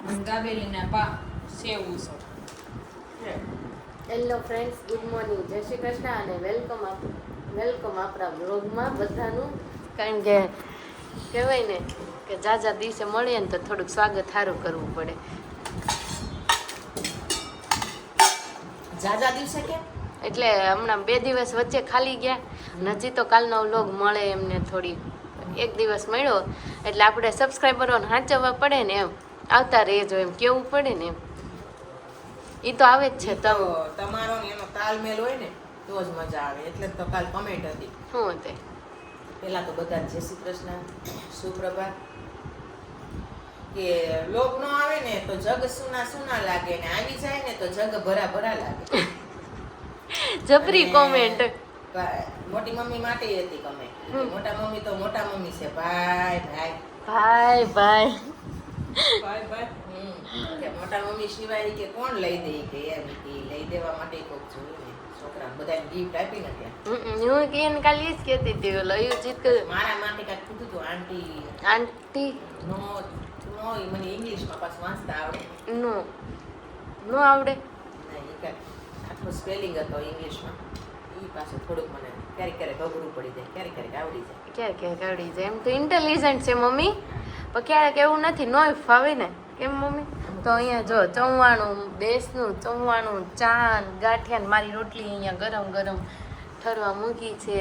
દાબેલીના સેવું છે. Hello friends, good morning, જય શ્રી કૃષ્ણ અને વેલકમ આપણા બ્લોગમાં બધાનું. કારણ કે કહેવાય ને કે જાજા દિવસે મળીએ ને તો થોડુંક સ્વાગત સારું કરવું પડે. જાજા દિવસે કે એટલે હમણાં 2 દિવસ વચ્ચે ખાલી ગયા, હજી તો કાલનો વ્લોગ મળે એમને થોડી એક દિવસ મળ્યો એટલે આપણે સબસ્ક્રાઈબરોને સાચવવા પડે ને એમ, આવતા રહેજો એમ કેવું પડે ને એમ. એ તો આવે જ છે. તમારો એનો તાલમેલ હોય ને તો જ મજા આવે. એટલે તો કાલ કમેન્ટ હતી. શું તે પેલા તો બધા જય શ્રી કૃષ્ણ, સુપ્રભાત. કે લોક નો આવે ને તો જગ સુના સુના લાગે ને આવી જાય ને તો જગ ભરા ભરા લાગે. જબરી કોમેન્ટ. મોટી મમ્મી માટે હતી કમેન્ટ. મોટા મમ્મી તો મોટા મમ્મી છે. ભાઈ ભાઈ ભાઈ ભાઈ બાય બાય. કે મોટા મમ્મી સિવાય કે કોણ લઈ દે કે એમ કે લઈ દેવા માટે કોક જોયું ને છોકરા બધાને ગિફ્ટ આપી ને ત્યાં. હું કે એને કાલે જ કહેતી હતી ઓલો યુજીત મારા માટે કાંઈક કીધું હતું આંટી નો નો મને ઇંગ્લિશમાં પાછું વાંચતા આવડે નો આવડે નહીં એ કાંઈક આખો સ્પેલિંગ હતો ઇંગ્લિશમાં. એ પાછું થોડુંક મને ક્યારેક ક્યારેક અઘરું પડી જાય, ક્યારેક ક્યારેક આવડી જાય. ક્યારેક આવડી જાય. એમ તો ઇન્ટેલિજન્ટ છે મમ્મી, પણ ક્યારેક એવું નથી, નોય ફાવે ને. કેમ મમ્મી? તો અહીંયા જો 94 દેશનું 94 ચાન ગાંઠિયા, મારી રોટલી અહીંયા ગરમ ગરમ ઠરવા મૂકી છે.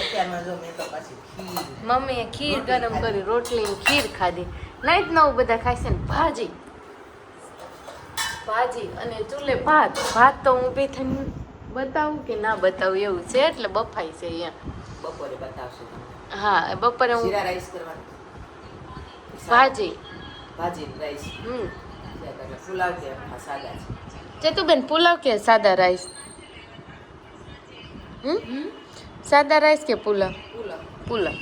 અત્યારમાં જો મેં તો પાછી ખીર મમ્મીએ ખીર ગરમ કરી, રોટલી ખીર ખાધી. નાઈટ નવું બધા ખાય છે ને ભાજી અને ચૂલે ભાત તો હું બે થઈને બતાવું કે ના બતાવું એવું છે, એટલે બફાઈ છે અહીંયા. બપોરે બતાવશું તમને. હા, બપોરે હું જીરા રાઈસ કરવાનું. ભાજી રાઈસ. પુલાવ કે સાદા છે? ચતુબેન પુલાવ કે સાદા રાઈસ? સાદા રાઈસ કે પુલાવ? પુલાવ.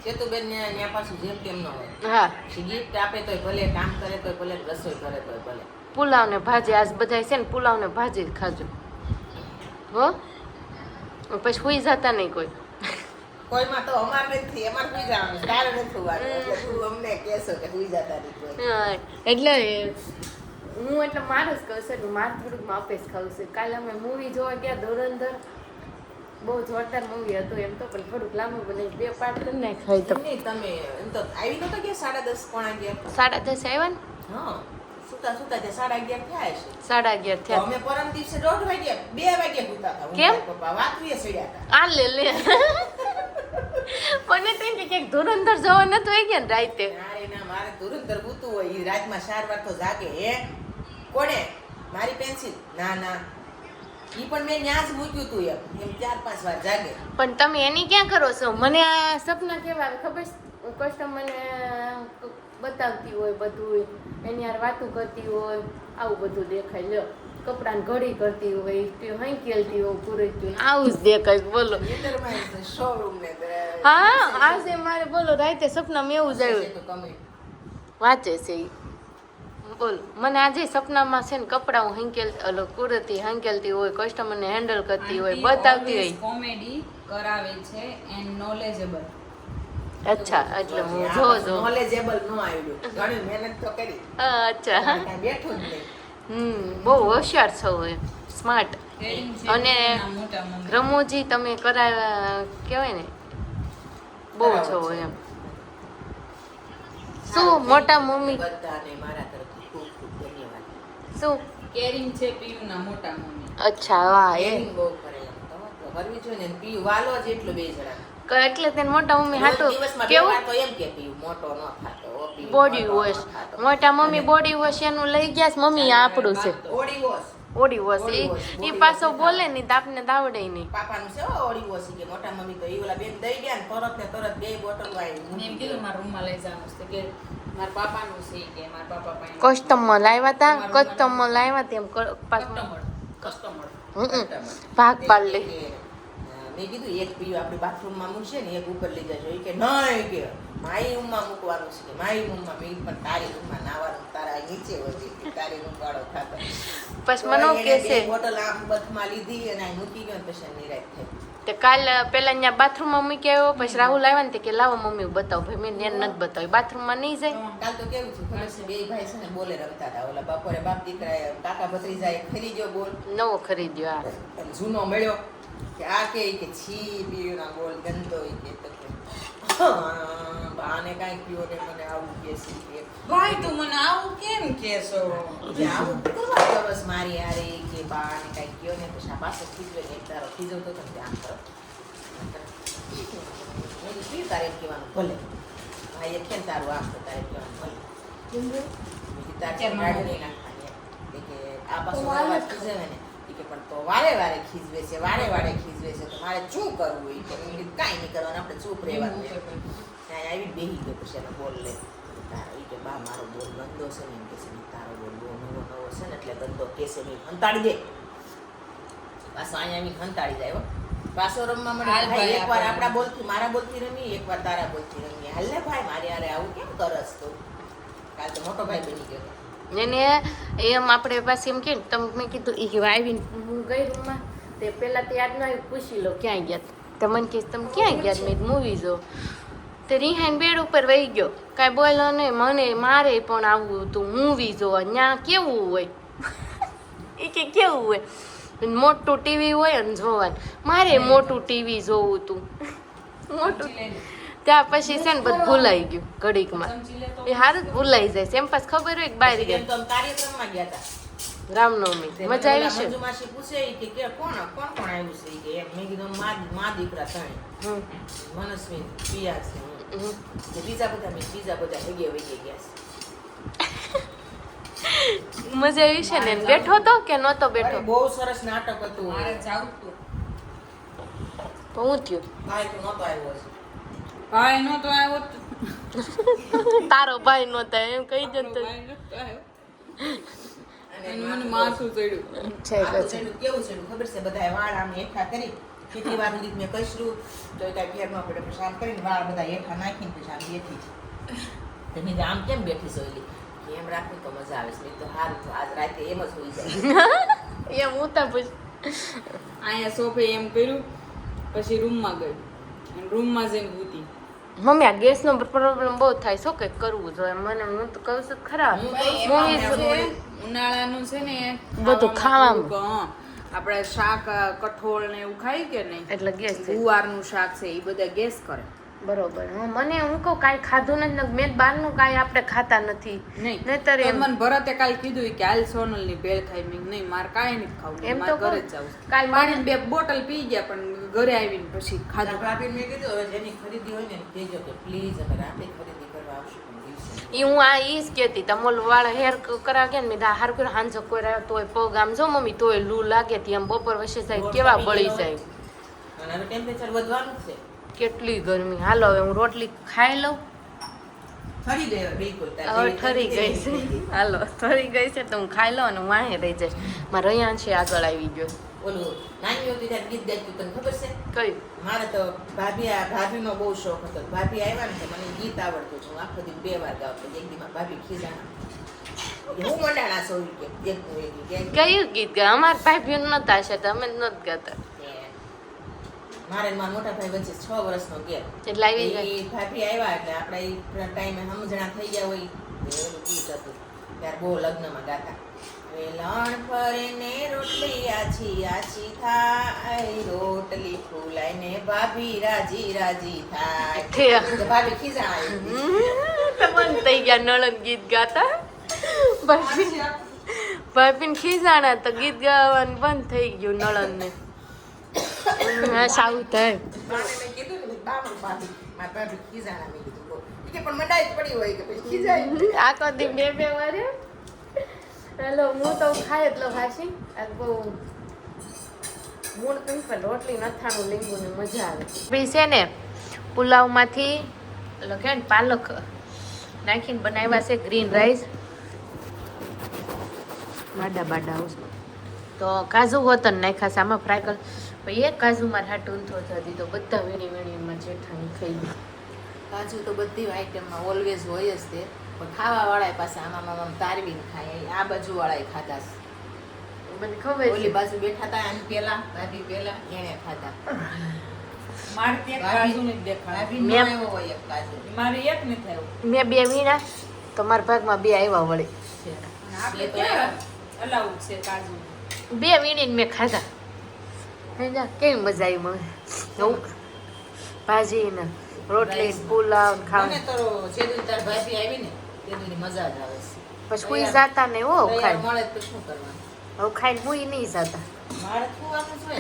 ચેતુબેન ને ત્યાં પાછું જેમ તેમ ન હોય. હા, ગિફ્ટ આપે તોય ભલે, કામ કરે તોય ભલે, રસોઈ કરે તોય ભલે. પુલાવ ને ભાજી આજ બધા છે ને પુલાવ ને ભાજી જ ખાજો હો, પછી સુઈ જતા નહીં કોઈ. કોઈમાં તો અમાર નથી, અમાર સુઈ જવાનું, તારે નથી સુવાનું. એટલે તું અમને કહેશો કે સુઈ જતા નહીં કોઈ. હા, એટલે હું એટલે મારું જ કહું છું, મારે થોડુંક માપે જ ખાવું છે. કાલે અમે મૂવી જોવા ગયા ધુરંધર, બહુ જોરદાર મૂવી હતું એમ તો, પણ થોડુંક લાંબુ બને 2 પાર્ટ કરી નાખાય તો. નહીં તમે એમ તો આવી નતો કે 10:30 પોણા 11? 10:30 આવ્યા ને? હા, સુતા સુતા તે 11:30 થયા છે. 11:30 તો થયા. અમે પરમ દિવસે 1:30 વાગ્યા 2 વાગ્યા સુતા હતા. કેમ? પપ્પા વાતવીએ સડ્યા હતા. આ લે મને તો કે ક્યાંક ધુરંધર જવા નતું આવી ગયા ને રાતે. અરે ના, મારે ધુરંધર બુતું હોય. ઈ રાતમાં 4 વાર તો જાગે. હે કોણે? મારી પેન્સિલ? ના ઈ પણ મેં ન્યા જ મૂક્યું તું એમ 4-5 વાર જાગે. પણ તમે એની ક્યાં કરો છો? મને આ સપના કેવા આવે ખબર છે? હું કસ્ટમરને બતાવતી હોય બધું, એની યાર વાતું કરતી હોય, આવું બધું દેખાય. લ્યો, કપડાને ઘડી કરતી હોય, હંકેલતી હોય, પૂરતી હોય, આવું જ દેખાય. બોલો. શોરૂમ ને હા, આજે મારે બોલો રાતે સપનામાં એવું જ આવ્યું. વાંચે છે ઈ. બોલ, મને આજે સપનામાં છે ને કપડા હું કુર્તી હંકેલતી હોય, કસ્ટમરને હેન્ડલ કરતી હોય, બતાવતી હોય. કોમેડી કરાવે છે એન્ડ નોલેજેબલ. અચ્છા, એટલે હું જો નોલેજેબલ નો આવ્યું. ઘણી મહેનત તો કરી. અચ્છા, કાંઈ બેઠું જ નહીં. બહુ હોશિયાર છો એમ, સ્માર્ટ. અને રમૂજી તમે કરાવ્યા કહેવાય ને, બહુ છો એમ. શું મોટા મમ્મી બધાને મારા તરફથી ખૂબ ખૂબ ધન્યવાદ. શું કેરિંગ છે પીયુના મોટા મમ્મી. અચ્છા, વાહ. કેરિંગ બહુ કરે એમ તો કરવી જોઈએ ને. પીયું વાલો જ એટલું બે જણા. એટલે તેને મોટા મમ્મી હાટું દિવસમાં 2 કેવું વાર તો એમ કે પીયું મોટો ન થાતો. બોડી વોશ, મોટા મમ્મી બોડી વોશ એનું લઈ ગયા છે. મમ્મી આપણું છે ઓડી વોશ. ઈ પાછો બોલે નહીં તો આપને આવડે નહીં. પાપાનું છે ઓડી વોશ કે મોટા મમ્મી તો ઈ ઓલા બેન દઈ ગયા ને તરત 2 બોટલ આવી. મેં એમ કીધું મારા રૂમમાં લઈ જવાનું છે કે મારા પાપાનું છે કે મારા પાપા પાસે કસ્ટમર લાવ્યા હતા, એમ કસ્ટમર ભાગ પાડ લે. મેં કીધું એક પીયું આપણે બાથરૂમમાં મૂકશે ને એક ઉપર લઈ જજો. કે નહીં કે મારી રૂમમાં મૂકવાનું છે કે મારી રૂમમાં. મેં પણ તારી રૂમમાં નાવાનું, તારા નીચે હોય તારી રૂમ વાળો થતો. પછી મનો કે છે બોટલ આમ બથમાં લીધી અને આ મૂકી ગયો ને પછી નિરાશ થઈ. તે કાલ પેલા અહીંયા બાથરૂમમાં મૂકી આવ્યો પછી રાહુલ આવ્યા ને તે કે લાવો મમ્મી બતાવો ભાઈ મેં એને નથી બતાવ્યું બાથરૂમમાં નહીં જાય કાલ તો કેવું છે ખબર છે બે ભાઈ છે ને બોલે રમતા હતા ઓલા બપોરે બાપ દીકરા કાકા ભત્રીજા ખરીદ્યો બોલ નવો ખરીદ્યો આ અને જૂનો મળ્યો કે આ કે છી પીયો ના બોલ ગંદો કે તો કે બાને કાંઈ પીયો ને મને આવું કે છે ભાઈ તું મને આવું કેમ કેસો કે આવું કરવા બસ મારી યારે કે બાને કાંઈ કયો ને પછી આ પાસે ખીજવે ને એક તારો ખીજવતો તો ધ્યાન કરો મેં શું તારે એમ કહેવાનું ભલે ભાઈ એ કેમ તારું આમ તો તારે કહેવાનું ભલે તારે ગાડી નહીં નાખવાની કે આ પાછું વાત ખીજવે ને કે પણ તો વારે વારે ખીજવે છે વારે વારે ખીજવે છે તો મારે શું કરવું એ કે કાંઈ નહીં કરવાનું આપણે ચૂપ રહેવાનું ત્યાં આવી બેહી ગયો પછી એને બોલ લે તારો એ કે બા મારો બોલ ગંદો છે ને એમ કે છે તારો બોલ બહુ નવો નવો છે ને એટલે ગંદો કેસે મેં હંતાડી દે પાછો અહીંયા એમ હંતાડી જાય હો પાછો રમવા મળે એકવાર આપણા બોલથી મારા બોલથી રમી એકવાર તારા બોલથી રમી હાલ ને ભાઈ મારી હારે આવું કેમ કરસ તો કાલ તો મોટો ભાઈ બની ગયો એને એમ આપણે પાસે એમ કે તમે મેં કીધું એ આવીને હું ગઈ રૂમમાં તે પહેલાં તે યાદ ન આવ્યું પૂછી લો ક્યાં ગયા તે મને કહે તમે ક્યાં ગયા મેં મૂવી જો તે રિહાઈન બેડ ઉપર વહી ગયો કાંઈ બોલો નહીં મને મારે પણ આવવું હતું મૂવી જોવા ત્યાં કેવું હોય એ કે કેવું હોય મોટું ટીવી હોય ને જોવાનું મારે મોટું ટીવી જોવું હતું મોટું ત્યાં પછી છે ને બધું ભૂલાઈ ગયું ઘડીકમાં એ હારું જ ભૂલાઈ જાય છે એમ પાસ ખબર હોય કે બહાર ગયા તો કાર્યક્રમમાં ગયા હતા રામનવમી મજા આવી છે મંજુમાસી પૂછે કે કોણ આવ્યું છે કે એમ મેં કીધું મા દીકરા ત્રણે મનસ્વી પિયા છે બીજા બધા હગે ગયા મજા આવી છે ને બેઠો તો કે નહોતો બેઠો બહુ સરસ નાટક હતું મારે જાવું તો હું થયું ભાઈ તો નહોતો આવ્યો છે ભાઈ નો તો આવ્યો તારો ભાઈ નહોતો એમ કહી જતો મને માથું ચડ્યું છે કેવું છે ખબર છે બધા વાળ આમ એકઠા કરી કેટલી વાર સુધી મેં કશું તો એ કાંઈ ફેર ન પડે પછી આમ કરીને વાળ બધા એકઠા નાખીને પછી આમ બેઠી તો મેં આમ કેમ બેઠી સોયલી એમ રાખવું તો મજા આવે છે તો સારું તો આજ રાતે એમ જ હોઈ જાય એમ હું તો પૂછ અહીંયા સોફે એમ કર્યું પછી રૂમમાં ગઈ અને રૂમમાં જઈને ભૂતી મમ્મી આ ગેસનો પ્રોબ્લેમ બહુ થાય શું કંઈક કરવું જોઈએ મને હું તો કહું છું ખરા ઉનાળાનું છે ને બધું ખાવામાં આપણે શાક કઠોળ ને એવું ખાઈ કે નહીં એટલે ગેસ ગુવારનું શાક છે એ બધા ગેસ કરે બરોબર મને હું કહું કાંઈ ખાધું નથી મેં બહારનું કાંઈ આપણે ખાતા નથી નહીતર એમ મને ભરતે કાલ કીધું કે હાલ સોનલ ની ભેળ ખાઈ મેં નહીં મારે કાંઈ નથી ખાવું એમ તો ઘરે જ જાવ કાલ પાણી 2 બોટલ પી ગયા પણ ઘરે આવીને પછી ખાધું ભાભી મેં કીધું હવે જેની ખરીદી હોય ને કહેજો કે પ્લીઝ અમે રાતે ખરીદી કરવા આવશું એ હું આ ઈ જ કહેતી તમોલ વાળા હેર કરાવ ગયા ને મેં હાર કર્યો હાંજો કોઈ રહ્યો તોય પગ આમ જો મમ્મી તોય લૂ લાગે તી આમ બપોર વચ્ચે જાય કેવા બળી જાય અને હવે ટેમ્પરેચર વધવાનું છે કેટલી ગરમી હાલો હવે હું રોટલી ખાઈ લઉં ઠરી ગયો બિલકુલ હવે ઠરી ગઈ છે હાલો ઠરી ગઈ છે તો હું ખાઈ લઉં અને હું વાહે રહી જઈશ મારે અહીંયા છે આગળ આવી ગયો ઓલું નાની હતી ત્યારે ગીત ગાતું તને ખબર છે કયું મારે તો ભાભીનો બહુ શોખ હતો ભાભી આવ્યા ને તો મને ગીત આવડતું હતું હું આખો દી 2 વાર ગાવતો એક દીમાં ભાભી ખીજાણા હું મંડાણા સૌ કે કયું ગીત ગા અમારા ભાઈ નતા હશે તો અમે નથી ગાતા મારે મારા મોટા ભાઈ વચ્ચે 6 વર્ષનો ગેપ એટલે આવી એ ભાભી આવ્યા એટલે આપણે એ ટાઈમે સમજણા થઈ ગયા હોય એવું ગીત હતું ત્યારે બહુ લગ્નમાં ગાતા વેલણ ફરે ને રોટલી આછી આછી થાય રોટલી ફૂલાય ને ભાભી રાજી રાજી થાય તો ભાભી ખીજાણા બંધ થઈ ગયા નળન ગીત ગાતા ભાભીને ખીજાણા તો ગીત ગાવાનું બંધ થઈ ગયું નળન ને સાવું થાય મેં કીધું ને બામણ ભાભી મારા ભાભી ખીજાણા મેં કીધું કે પણ મંડાઈ જ પડી હોય કે પછી ખીજાય આખો દી 2 વાર હેલો હું તો ખાય એટલો ખાશી આ બહુ મૂળ કંઈ પણ રોટલી નથાણું લીંબુની મજા આવે બી છે ને પુલાવમાંથી લખે ને પાલક નાખીને બનાવ્યા છે ગ્રીન રાઈસ બાડા હાઉસમાં તો કાજુ હોતન નાખ્યા છે આમાં ફ્રાય કર પછી એક કાજુ મારે હાટું ઊંધો થતી તો બધા વીણીમાં જેઠાણી ખાઈ ગઈ કાજુ તો બધી આઈટમમાં ઓલવેઝ હોય જ તે પણ ખાવાવાળા પાસે આમાં તારવીને ખાય આ બાજુવાળાએ ખાધા છે મને ખબર ઓલી છે બાજુ બેઠા હતા આની પેલા ભાભી પેલા એને ખાધા મારે ત્યાં કાજુ નથી દેખાય ભાભી નો મેં- આવ્યો હોય એક કાજુ મારે એક નથી થયું મેં 2 વીણા તો મારા ભાગમાં 2 આવ્યા વળી છે આપણે એ તો ક્યાં અલાઉડ છે કાજુ 2 વીણીને મેં ખાધા સમજ્યા કેવી મજા આવી મને હું ભાજી ને રોટલી પુલાવ ને મને ખાવાનું તો જેદું તાર ભાભી આવી ને તેની મજા જ આવે છે પછી કોઈ જાતા નહીં હો તૈયાર ખાઈ મળે તો શું કરવાનું હવે ખાઈને હું નહીં જાતા મારે ખુવાનું છે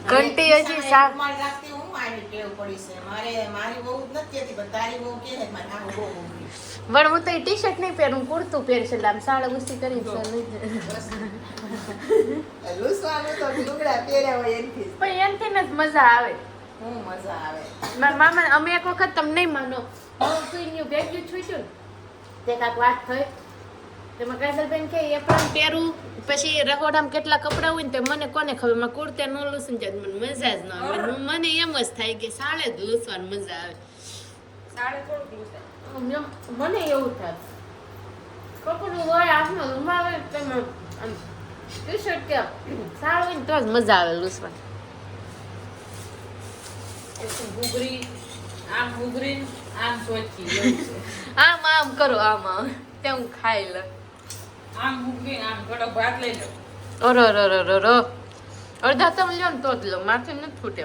ઘંટી હજી શાક મારે રાખતી હું આવી ટેવ પડી છે મારી બહુ જ નથી કહેતી પણ તારી બહુ કહે છે મારે આવું બહુ ઊંઘી. પણ હું તો ટી શર્ટ નહીં પહેરું કુર્તું પહેરીશ એટલે આમ સાડા ગુસ્સી કરી લૂસવાનું તો લુગડા પહેર્યા હોય એનથી પણ એનથી જ મજા આવે હું મજા આવે મારા મામા અમે એક વખત તમે નહીં માનો હું સુઈનું ભેગ્યું છૂટ્યું ને તે કાંઈક વાત થઈ તેમાં કાજલબેન કે એ પણ પહેરું પછી રહોડામાં કેટલા કપડાં હોય ને તે મને કોને ખબર માં કુર્તે ન લૂસું જાય મને મજા જ ન આવે મને એમ જ થાય કે સાડે જ લૂસવાની મજા આવે સાડે થોડુંક લૂસાય. મને એવું થાય કપડું હોય હાથમાં રૂમાલ હોય તમે આમ ટી શર્ટ કે સાડ હોય ને તો જ મજા આવે લૂસવાની એકદમ ઘૂઘરી આમ ઘૂઘરી આમ સોચી એવું છે. આમ આમ કરો આમ આમ તે હું ખાઈ લે આમ ઘૂઘરી આમ થોડોક ભાત લઈ લો અરે અડધા તમે લ્યો ને તો જ લો માથે નથી ફૂટે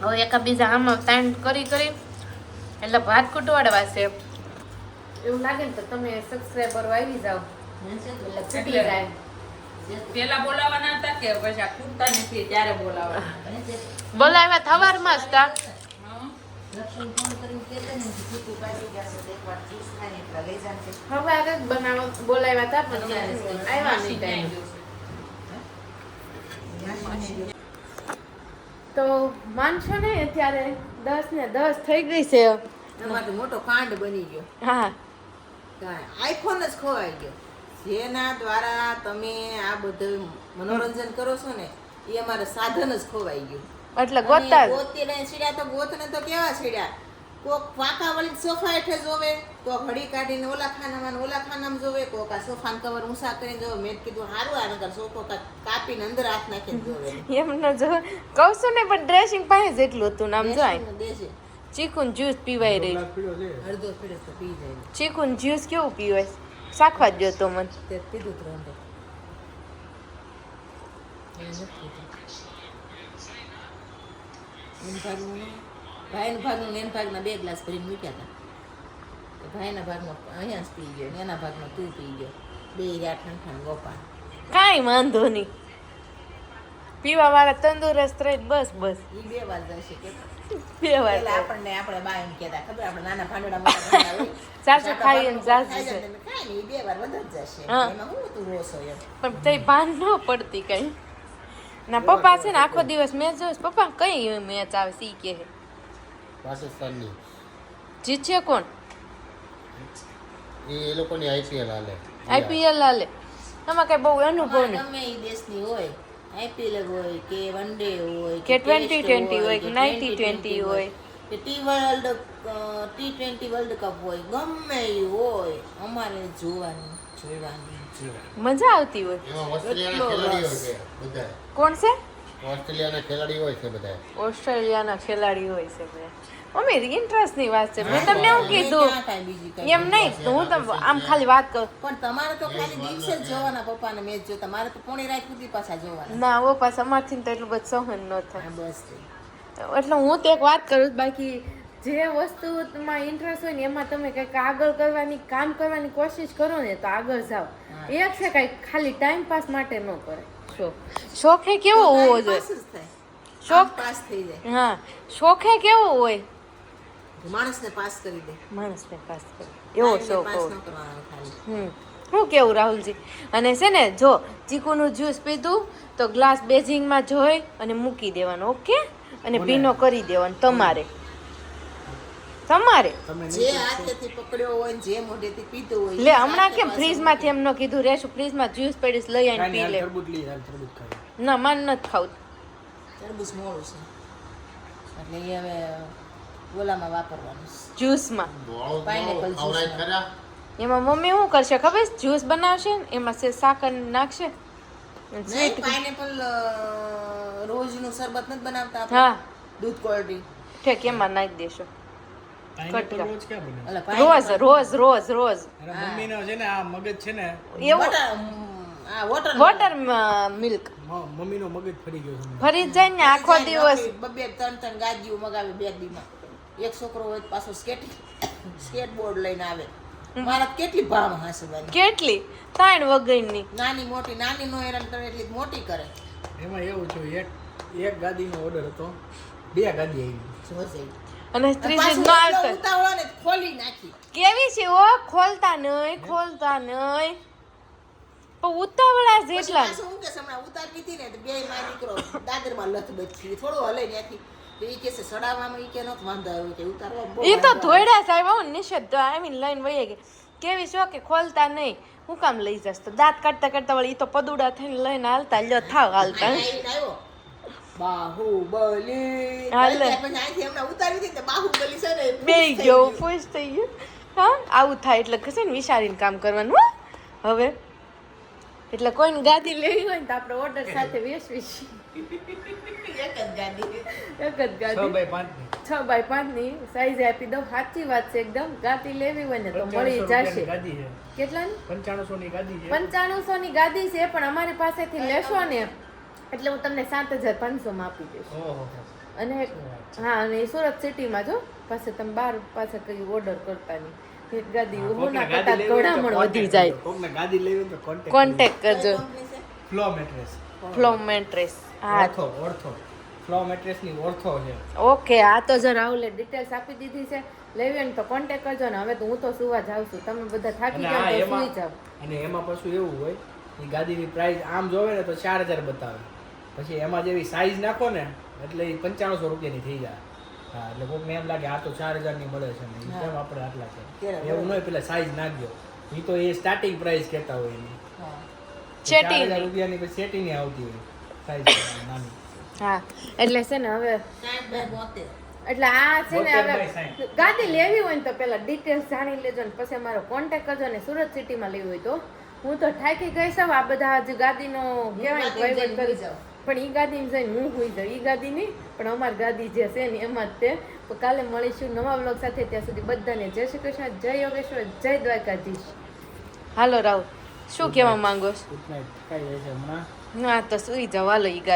હવે એકાબીજા આમાં તાણ કરી એટલે ભાત કૂટવાડવા છે એવું લાગે ને તો તમે સબસ્ક્રાઈબર આવી જાઓ એટલે ફૂટી જાય પેલા બોલાવાના હતા કે પછી આ ખૂટતા નથી ત્યારે બોલાવાના બોલાવ્યા થવારમાં જ તા હં? લક્ષ્મી ફોન કરીને કહેતા ને જીતું પાછી ગયા છે તો એકવાર જ્યુસ ખાઈને એટલા લઈ જાજે. હવે આગળ બનાવો બોલાવ્યા હતા પણ આવ્યા નહીં ટાઈમ તો માનશો ને અત્યારે 10 ને 10 થઈ ગઈ છે તમારો મોટો કાંડ બની ગયો હા આઈફોન જ ખોવાઈ ગયો જેના દ્વારા તમે આ બધું મનોરંજન કરો છો ને એ અમારે સાધન જ ખોવાઈ ગયું એટલે ગોતા જ. ગોતીને છેડ્યા તો ગોતને તો કેવા છેડ્યા કોક પાકા વળી સોફા હેઠે જોવે કોક હળી કાઢીને ઓલા ખાનામાં જોવે કોક આ સોફાન કવર ઊંચા કરીને જોવે મેં કીધું હારું આ નગર સોફો કાપીને અંદર હાથ નાખીને જોવે એમ ન જો કહું છું ને પણ ડ્રેસિંગ પાસે જેટલું હતું નામ જાય દેશે ચીકુન જ્યુસ પીવાય રહી અડધો પીડે તો પી જાય ચીકુન જ્યુસ કેવું પીવાય શાખવા જ જોતો મને તે પીધું તો અંદર એ નથી પીધું. ભાઈના ભાગનું ને એના ભાગના 2 ગ્લાસ ભરીને મૂક્યા હતા તો ભાઈના ભાગમાં અહીંયા જ પી ગયો ને એના ભાગમાં તું પી ગયો 2 રહ્યા ઠંઠણ ગોપાલ કાંઈ વાંધો નહીં પીવા વાળા તંદુરસ્ત રહે બસ બસ એ 2 વાર જશે કે 2 વાર પેલા આપણે બા એમ કહેતા ખબર આપણે નાના ભાંડોળા મોટા ભાંડોળા હોય સાસુ ખાઈ ને સાસુ ખાઈ છે જાય ને ખાય ને એ 2 વાર વધુ જ જશે હા. એમાં હું તું રોસો એમ પણ તે ભાન ન પડતી કઈ ના પપ્પા છે ને આખો દિવસ મેચ જોઈશ પપ્પા કઈ મેચ આવે સી કે પાકિસ્તાનની જીતશે કોણ એ લોકોની આઈપીએલ હાલે આઈપીએલ હાલે એમાં કઈ બહુ અનુભવ અમારે નહીં ગમે એ દેશની હોય આઈપીએલ હોય કે વન ડે હોય કે ટેસ્ટ 2020 હોય કે કે 90-20 હોય કે T20 વર્લ્ડ કપ હોય ગમે એ હોય અમારે જોવાની મજા આવતી હોય એમાં ઓસ્ટ્રેલિયાના ખેલાડી હોય છે બધા કોણ છે ઓસ્ટ્રેલિયાના ખેલાડી હોય છે બધા ઓસ્ટ્રેલિયાના ખેલાડી હોય છે બધા અમે ઇન્ટરેસ્ટની વાત છે મેં તમને એવું અમે કીધું ક્યાં કાંઈ બીજી કાંઈ એમ નહીં તો હું તો આમ ખાલી વાત કરું પણ તમારે તો ખાલી દિવસે જ જોવાના પપ્પાને મેચ જોતા મારે તો પોણી રાત સુધી પાછા જોવાના ના ઓ પાછા અમારથી તો એટલું બધું સહન ન થાય હા, બસ એટલે હું તો એક વાત કરું બાકી જે વસ્તુમાં ઇન્ટરેસ્ટ હોય ને એમાં તમે કંઈક આગળ કરવાની કામ કરવાની કોશિશ કરો ને તો આગળ જાઓ એક છે કંઈક ખાલી ટાઈમ પાસ માટે ન કરે શોખે કેવો હોવો જોઈએ પાસ જ થાય શોખ પાસ થઈ જાય હા શોખે કેવો હોય માણસને પાસ કરી દે માણસને પાસ કરે એવો શોખ પાસ હોય ન કરવાનો ખાલી શું કેવું રાહુલજી અને છે ને જો ચીકુનું જ્યુસ પીધું તો ગ્લાસ બેઝિંગમાં જોઈ અને મૂકી દેવાનો ઓકે અને ભીનો કરી દેવાનો તમારે જે હાથેથી પકડ્યો હોય ને જે મોઢેથી પીધો હોય લે હમણાં કેમ ફ્રીજમાંથી એમ ન કીધું રેશું ફ્રીજમાં જ્યુસ પડીશ લઈ આવીને પી લે ના માન નથી ખાવું તરબૂચ મોડું છે એટલે એ હવે ઓલામાં વાપરવાનું છે. જ્યુસમાં મોળું Pineapple ખવડાય juice. ખરા એમાં મમ્મી શું કરશે ખબર છે? જ્યુસ બનાવશે ને એમાં સાકર નાખશે અને નહીં sweet- પાઇનેપલ રોજનું શરબત નથી બનાવતા આપણે? હા દૂધ કોલ્ડ ઠેક એમાં નાખી દેશો પાઇનેપલ કટકા. રોજ ક્યાં બને? એટલે રોજ રોજ રોજ અરે મમ્મીનો છે ને આ મગજ છે ને એવું વોટર મિલ્ક મમ્મીનો મગજ ફરી ગયો છે ફરી જ જાય ને આખો દિવસ બબે ત્રણ ગાજીઓ મગાવે બે દીમાં. એક છોકરો હોય તો પાછો સ્કેટબોર્ડ લઈને આવે. મારા કેટલી ભાવ હાસવાની કેટલી 3 વગરની નાની મોટી નાની નો હેરાન કરે એટલી મોટી કરે. એમાં એવું છે એક ગાદીનો ઓર્ડર હતો 2 ગાદી આવી જોજે. અને અને ત્રીજી પાછું નો એટલો આવતો ઉતાવળો ને ખોલી નાખી. કેવી છે ઓ ખોલતા નહીં પણ ઉતાવળા પછી જેટલા પાછું હું કે હમણાં ઉતારવી હતી ને તો બે માય દીકરો દાદરમાં લથ બચી થોડું હલે ત્યાંથી તો ઈ કે છે સડાવવામાં ઈ કે નતો વાંધો આવ્યો કે ઉતારવા બહુ એ તો વાંધો ધોયડા સાહેબ આવું નિષેધ તો આવીને લઈને વહી ગઈ કેવી છો કે ખોલતા નહીં હું કામ લઈ જશ તો દાંત કાઢતા કાઢતા વળી ઈ તો પદુડા થઈને લઈને હાલતા લ્યો થાવ હાલતા આવ્યો. બાહુબલી હાલે. પછી અહીંથી હમણાં ઉતારવી હતી ને તો બાહુબલી છે ને એ બે ખુશ થઈ ગયો ગયું. ખુશ થઈ ગયો હા આવું થાય એટલે કશે ને વિચારીને કામ કરવાનું હો. હવે એટલે કોઈને ગાદી લેવી હોય ને તો આપણે ઓર્ડર સાથે વેચવી છે એક જ ગાડી. એક જ ગાદી 6x5 6x5 ની સાઈઝ આપી દઉં સાચી વાત છે એકદમ ગાદી લેવી હોય ને તો મળી જશે ગાદી છે કેટલાની 9500 ની ગાદી છે 9500 ની ગાદી છે પણ અમારી પાસેથી લેશો ને એટલે હું તમને 7500 માં આપી દઈશ ઓહો અને હા અને એ સુરત સિટીમાં જો પાસે તમે બાર પાસે કઈ ઓર્ડર કરતા નહીં એક ગાદી ઊભું ના કરતા ઘણામણ વધી જાય કોકને ગાદી લેવી હોય તો કોન્ટેક્ટ કોન્ટેક્ટ કરજો કઈ કંપની છે? ફ્લો મેટ્રેસ ફ્લો મેટ્રેસ હા ઓર્થો ફ્લો મેટ્રેસ ની ઓર્થો છે ઓકે આ તો જો રાહુલે ડિટેલ્સ આપી દીધી છે લેવી હોય ને તો કોન્ટેક્ટ કરજો ને હવે તો હું તો સુવા જાઉં છું તમે બધા થાકી અને જાઓ આ તો એમાં સુઈ જાઓ અને એમાં પાછું એવું હોય એ ગાદીની પ્રાઇસ આમ જોવે ને તો 4000 બતાવે પછી એમાં જેવી સાઈઝ નાખો ને એટલે એ 9500 રૂપિયાની થઈ જાય હા એટલે કોકને એમ લાગે આ તો 4000 ની મળે છે ને કેમ આપણે આટલા છે બરાબર. એવું નહીં પેલા સાઈઝ નાખજો એ તો એ સ્ટાર્ટિંગ પ્રાઇસ કહેતા હોય એની હા. ચેટી 4000 રૂપિયાની પછી સેટી ની આવતી હોય સાઈઝ નાની હા એટલે છે ને હવે 60 એટલે આ છે ને 72 by હવે 60. ગાદી લેવી હોય ને તો પેલા ડિટેલ્સ જાણી લેજો ને પછી મારો કોન્ટેક્ટ કરજો ને સુરત સિટીમાં લેવી હોય તો હું તો થાકી ગઈ છું આ બધા હજી ગાદીનો કહેવાય ને ગાદીમાં વહીવટ જઈને કરી જાઉં. પણ ઈ ગાદીમાં જઈને હું હોઈ જાઉં ઈ ગાદી નહીં પણ અમારી ગાદી જે છે ને એમાં જ તે તો કાલે મળીશું નવા વ્લોગ સાથે ત્યાં સુધી બધાને જય શ્રી કૃષ્ણ જય યોગેશ્વર જય દ્વારકાધીશ હાલો રાવ શું કહેવા માંગો છો ગુડ નાઇટ કઈ જાય છે હમણાં ના તો સુઈ જાવ હાલો ઈ ગાદી